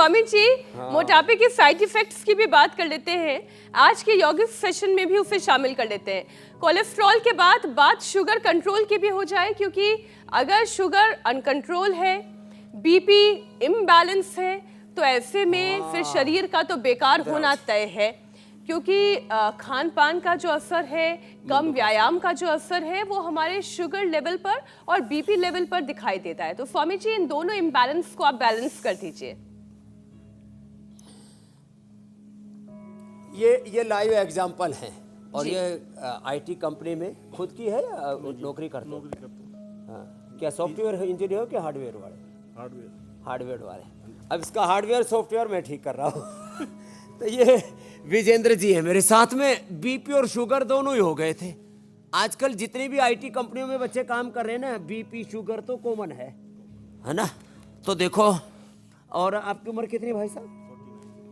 स्वामी जी, मोटापे के side effects की भी बात कर लेते हैं। आज के यौगिक सेशन में भी उसे शामिल कर लेते हैं। कोलेस्ट्रॉल के बाद बात शुगर कंट्रोल की भी हो जाए, क्योंकि अगर शुगर अनकंट्रोल है, बीपी इम्बैलेंस है, तो ऐसे में फिर शरीर का तो बेकार होना तय है, क्योंकि खान पान का जो असर है, कम व्यायाम का जो असर है, वो हमारे शुगर लेवल पर और बीपी लेवल पर दिखाई देता है। तो स्वामी जी, इन दोनों इम्बैलेंस को आप बैलेंस कर दीजिए। ये लाइव एग्जांपल है, और ये आईटी कंपनी में खुद की है या नौकरी करते हो? हाँ, क्या सॉफ्टवेयर इंजीनियर हो कि हार्डवेयर वाले? हार्डवेयर वाले। अब इसका हार्डवेयर सॉफ्टवेयर मैं ठीक कर रहा हूँ। तो ये विजेंद्र जी है मेरे साथ में। बीपी और शुगर दोनों ही हो गए थे। आजकल जितनी भी आईटी कंपनियों में बच्चे काम कर रहे हैं ना, बीपी शुगर तो कॉमन है ना? तो देखो, और आपकी उम्र कितनी भाई साहब?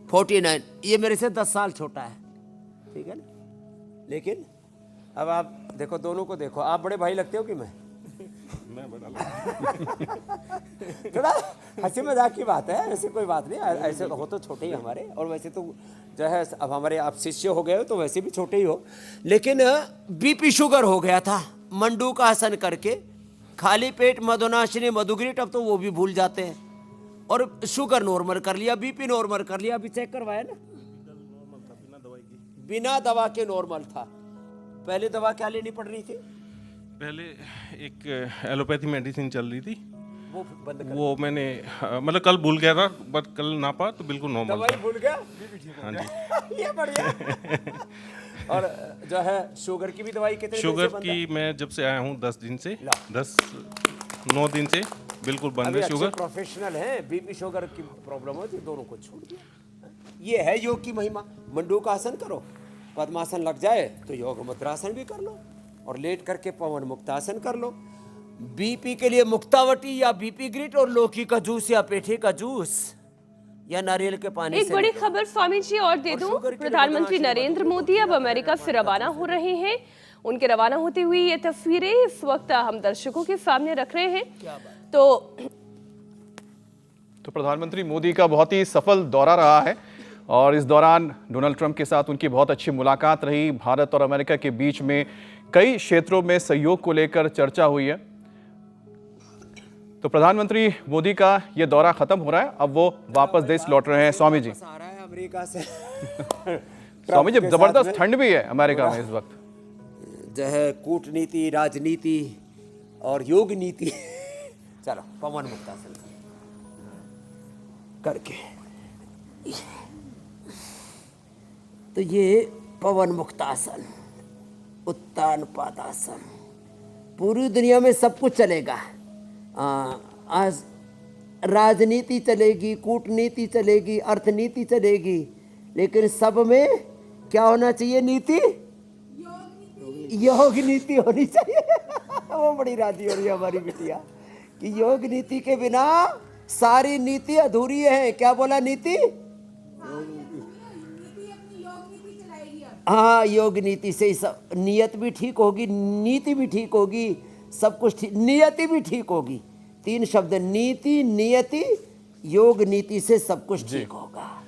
49। ये मेरे से 10 साल छोटा है, ठीक है ना? लेकिन अब आप देखो, दोनों को देखो, आप बड़े भाई लगते हो कि मैं बड़ा थोड़ा हंसी मजाक की बात है, ऐसी कोई बात नहीं। ऐसे हो तो छोटे ही हमारे, और वैसे तो जो है अब हमारे आप शिष्य हो गए हो तो वैसे भी छोटे ही हो। लेकिन बीपी शुगर हो गया था, मंडू का आसन करके खाली पेट मधुनाशिनी मधुग्रीट, अब तो वो भी भूल जाते हैं। और शुगर नॉर्मल कर लिया, बीपी नॉर्मल कर लिया। अभी चेक करवाया ना, बिना दवा के नॉर्मल था। पहले दवा क्या लेनी पड़ रही थी? पहले एक एलोपैथी मेडिसिन चल रही थी, वो बंद कर, वो मैंने मतलब कल भूल गया था, बट कल नापा तो बिल्कुल नॉर्मल दवाई था। भूल गया, बीपी ठीक हो गया। ये बढ़िया। और जो है शुगर की भी दवाई कितने दिन शुगर से बंद की है? मैं जब से आया हूँ 10 दिन से, ला। 9 दिन से बिल्कुल बंद अभी है अच्छे शुगर। प्रोफेशनल हैं, बीपी शुगर की प्रॉब्लम होती है, दोनों को छोड़ दिया। ये है योग की महिमा। मंडू का आसन करो, पद्मासन लग जाए तो योग मुद्रासन भी कर लो, और लेट करके पवन मुक्तासन कर लो। बीपी के लिए मुक्तावटी या बीपी ग्रिट, और लौकी का जूस या पेठे का जूस या नारियल के पानी एक से बड़ी खबर स्वामी जी और दे और दूं, शुगर के लिए प्रधानमंत्री बदमाशी नरेंद्र मत मोदी अब अमेरिका से रवाना हो रहे हैं। उनके रवाना होती हुई ये तस्वीरें इस वक्त हम दर्शकों के सामने रख रहे हैं। तो प्रधानमंत्री मोदी का बहुत ही सफल दौरा रहा है, और इस दौरान डोनाल्ड ट्रंप के साथ उनकी बहुत अच्छी मुलाकात रही। भारत और अमेरिका के बीच में कई क्षेत्रों में सहयोग को लेकर चर्चा हुई है। तो प्रधानमंत्री मोदी का यह दौरा खत्म हो रहा है, अब वो वापस देश लौट रहे हैं। स्वामी जी, आ रहा है अमेरिका से। स्वामी जी, जबरदस्त ठंड भी है अमेरिका में इस वक्त। जो है कूटनीति, राजनीति और योग नीति। चलो पवन मुक्तासन करके, तो ये पवन मुक्तासन, उत्तान पादासन, पूरी दुनिया में सब कुछ चलेगा। आज राजनीति चलेगी, कूटनीति चलेगी, अर्थनीति चलेगी, लेकिन सब में क्या होना चाहिए? नीति, योग नीति होनी चाहिए। वो बड़ी राजी हो रही है हमारी बिटिया कि योग नीति के बिना सारी नीति अधूरी है। क्या बोला? नीति, हाँ, योग नीति से ही सब, नियत भी ठीक होगी, नीति भी ठीक होगी, सब कुछ ठीक, नियति भी ठीक होगी। 3 शब्द, नीति, नियति, योग नीति से सब कुछ ठीक होगा।